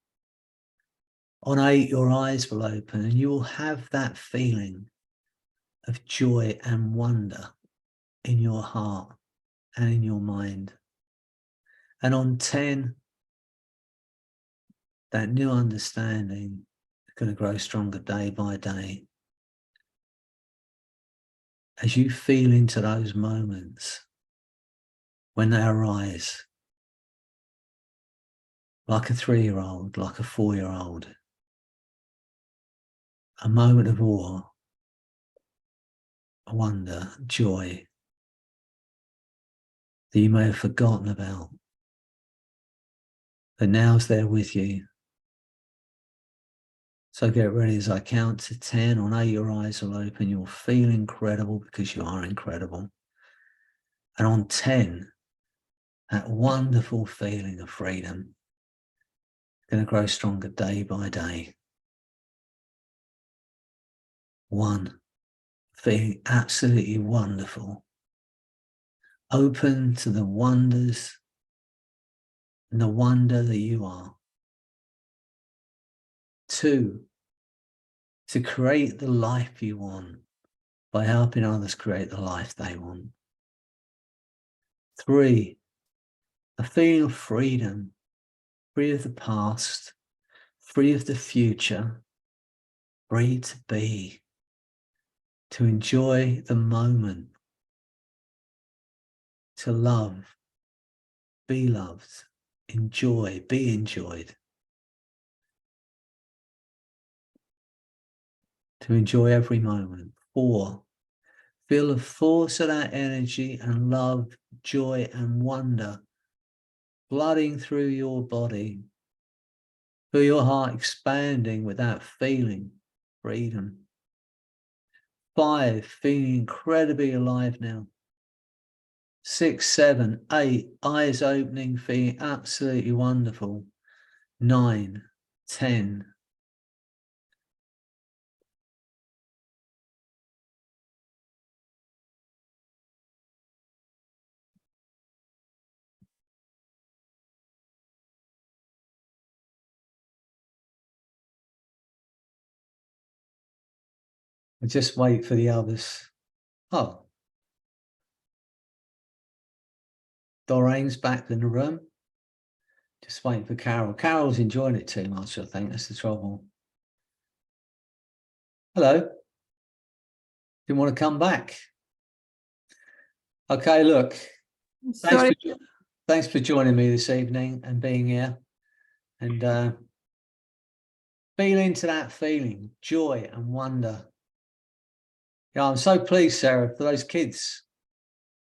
On 8, your eyes will open and you will have that feeling of joy and wonder in your heart and in your mind. And on 10, that new understanding is going to grow stronger day by day. As you feel into those moments when they arise, like a 3-year-old, like a 4-year-old, a moment of awe, wonder, joy that you may have forgotten about, but now's there with you. So get ready as I count to 10. On 8, your eyes will open. You'll feel incredible because you are incredible. And on 10, that wonderful feeling of freedom is going to grow stronger day by day. 1, feeling absolutely wonderful, open to the wonders and the wonder that you are. 2, to create the life you want by helping others create the life they want. 3, a feeling of freedom, free of the past, free of the future, free to be, to enjoy the moment, to love, be loved, enjoy, be enjoyed, to enjoy every moment. 4, feel the force of that energy and love, joy and wonder flooding through your body, feel your heart expanding with that feeling, freedom. 5, feeling incredibly alive now. 6, 7, 8, eyes opening, feeling absolutely wonderful. 9, 10. And just wait for the others. Oh, Doreen's back in the room. Just waiting for Carol. Carol's enjoying it too much, I think. That's the trouble. Hello. Didn't want to come back. Okay, look. Thanks for joining me this evening and being here. And feel into that feeling, joy and wonder. Yeah, I'm so pleased, Sarah, for those kids.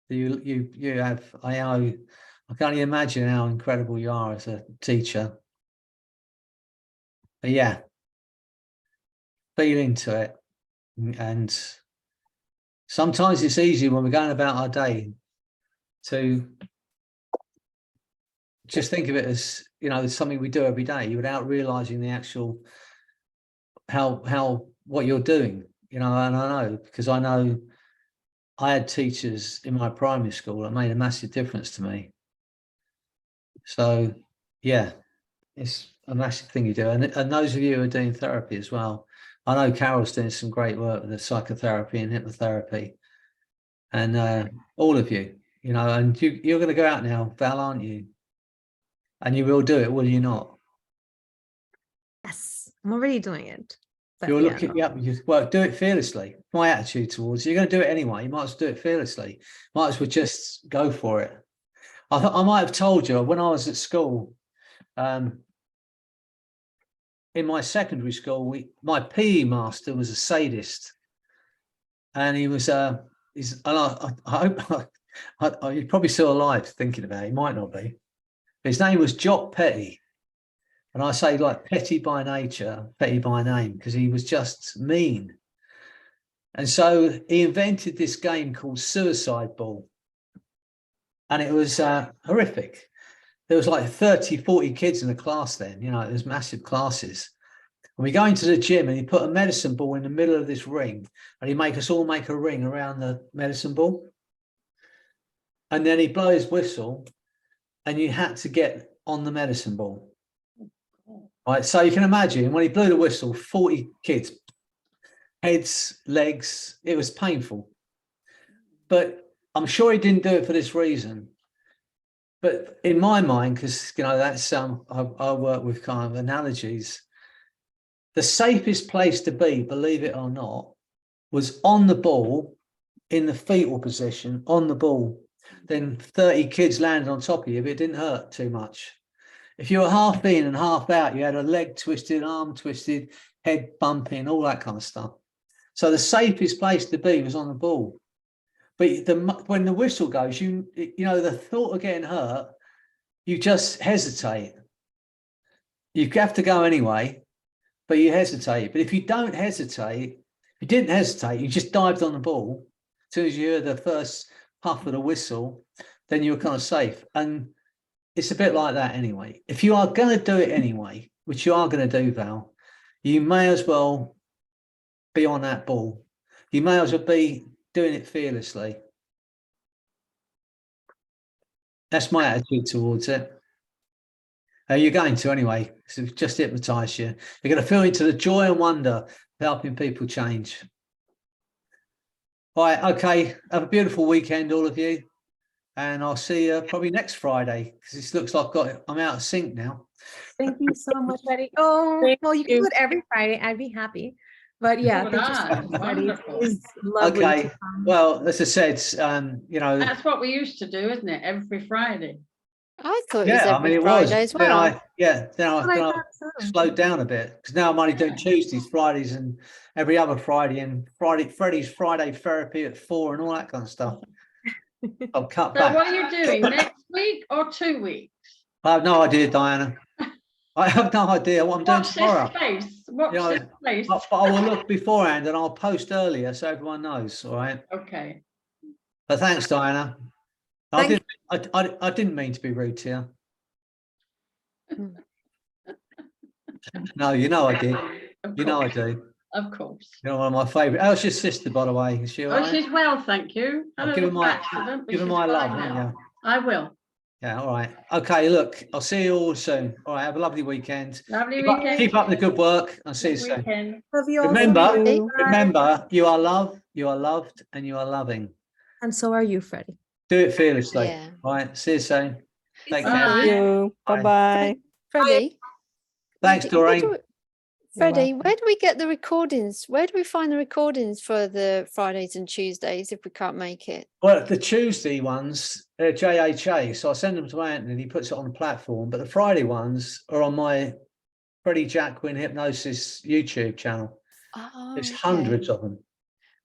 You have, I know, I can only imagine how incredible you are as a teacher. But yeah, feel into it. And sometimes it's easy when we're going about our day to just think of it as, you know, something we do every day without realizing the actual how what you're doing, you know. And I know, because I know I had teachers in my primary school that made a massive difference to me. So yeah, it's a massive thing you do. And those of you who are doing therapy as well, I know Carol's doing some great work with the psychotherapy and hypnotherapy, and all of you, you know, and you're going to go out now, Val, aren't you? And you will do it, will you not? Yes, I'm already doing it. But You're yeah, looking up, well, do it fearlessly. My attitude towards you, you're going to do it anyway. You might as well do it fearlessly. Might as well just go for it. I might have told you when I was at school, in my secondary school, my PE master was a sadist, and he was he's, and I hope he's probably still alive. Thinking about it, he might not be. His name was Jock Petty. And I say, like, petty by nature, petty by name, because he was just mean. And so he invented this game called Suicide Ball. And it was horrific. There was like 30, 40 kids in the class then, you know, it was massive classes. And we go into the gym and he put a medicine ball in the middle of this ring, and he make us all make a ring around the medicine ball. And then he blow his whistle and you had to get on the medicine ball. Right, so you can imagine when he blew the whistle, 40 kids, heads, legs, it was painful. But I'm sure he didn't do it for this reason. But in my mind, because, you know, that's I work with kind of analogies, the safest place to be, believe it or not, was on the ball, in the fetal position, on the ball. Then 30 kids landed on top of you, but it didn't hurt too much. If you were half in and half out, you had a leg twisted, arm twisted, head bumping, all that kind of stuff. So the safest place to be was on the ball. But when the whistle goes, you know, the thought of getting hurt, you just hesitate. You have to go anyway, but you hesitate. But if you don't hesitate, if you didn't hesitate, you just dived on the ball. As soon as you heard the first puff of the whistle, then you're kind of safe. And it's a bit like that anyway. If you are going to do it anyway, which you are going to do, Val, you may as well be on that ball. You may as well be doing it fearlessly. That's my attitude towards it. You're going to anyway, because it's just hypnotise you. You're going to feel into the joy and wonder of helping people change. All right, okay. Have a beautiful weekend, all of you. And I'll see you probably next Friday, because it looks like I'm out of sync now. Thank you so much, Freddy. Oh, well, you can do it every Friday. I'd be happy. But yeah, Would thank you so I? much, Freddy. Wonderful. It's lovely Okay. to come. Well, as I said, you know, That's what we used to do, isn't it? Every Friday. I thought it was yeah, I every mean, it Friday was. as Then well. But I I thought so. slowed down a bit, because now I'm only doing Tuesdays, Fridays, and every other Friday, and Freddy's Friday therapy at 4 and all that kind of stuff. I'll cut So back. what are you doing next week or 2 weeks? I have no idea, Diana. I have no idea what I'm doing Watch tomorrow. this space. Watch You know, this space. But I will look beforehand and I'll post earlier so everyone knows. All right. Okay. But thanks, Diana. Thank I didn't mean to be rude to you. No, you know I did. Of You know I course. do. Of course. You're one of my favourite. How's your sister, by the way? Is she all Oh, right? she's well, thank you. I'll Had a give her little my- accident, but Give her she's my love, fine won't now. you? I will. Yeah, all right. Okay, look, I'll see you all soon. All right, have a lovely weekend. Lovely Keep up the good work. I'll see you soon. weekend. Love you all. Remember, too. Bye. remember, you are loved, you are loved, and you are loving. And so are you, Freddy. Do it fearlessly. Yeah. All right, see you soon. Take Bye. care. Thank you. Bye. Bye-bye. Freddie. Thanks, Freddie, where Doreen. Freddie, where do we get the recordings? Where do we find the recordings for the Fridays and Tuesdays if we can't make it? Well, the Tuesday ones, they're JHA, so I send them to Anthony and he puts it on the platform. But the Friday ones are on my Freddy Jacquin Hypnosis YouTube channel. Oh, There's okay. hundreds of them.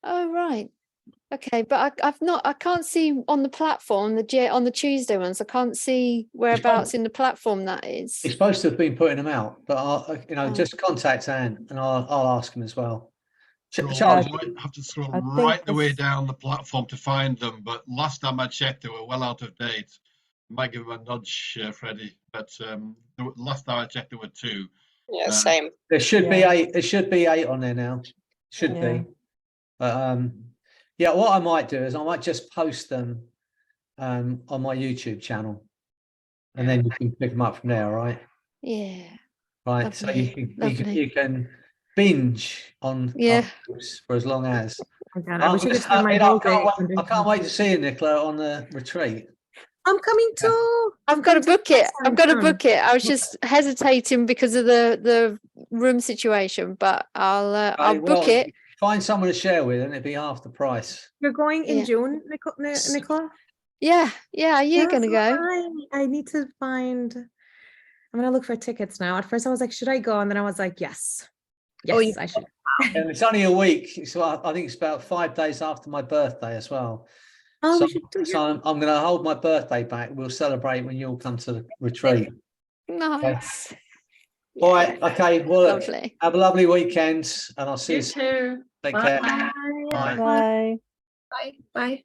Oh, right. Okay, but I can't see on the platform, on the Tuesday ones, I can't see whereabouts in the platform that is. He's supposed to have been putting them out, but I'll, just contact Anne and I'll ask him as well. Charles, Have to scroll I think right the way this- down the platform to find them, but last time I checked, they were well out of date. Might give him a nudge, Freddie, but last time I checked, there were 2. Yeah, same. there should be Yeah. 8. There should be 8 on there now. Should Yeah. be. But yeah, what I might do is I might just post them on my YouTube channel, and then you can pick them up from there. All right. Yeah. Right. So Lovely, you can binge on Yeah. articles for as long as. Oh my God, I wish I could spend my I whole can't day. I can't wait to see you, Nicola, on the retreat. I'm coming too. I've got to book it. I've got to Fun. book it. I was just hesitating because of the room situation, but I'll book it. Find someone to share with, and it'd be half the price. You're going in Yeah. June, Nicola? Yeah, you're Yes, gonna go. I need to find. I'm gonna look for tickets now. At first, I was like, should I go? And then I was like, yes, yes, I should. And it's only a week, so I think it's about 5 days after my birthday as well. Oh, so we should do so I'm going to hold my birthday back. We'll celebrate when you all come to the retreat. Nice. All right. Okay. Well, look, Lovely. have a lovely weekend, and I'll see You you soon. too. Take Bye. care. Bye. Bye. Bye. Bye. Bye.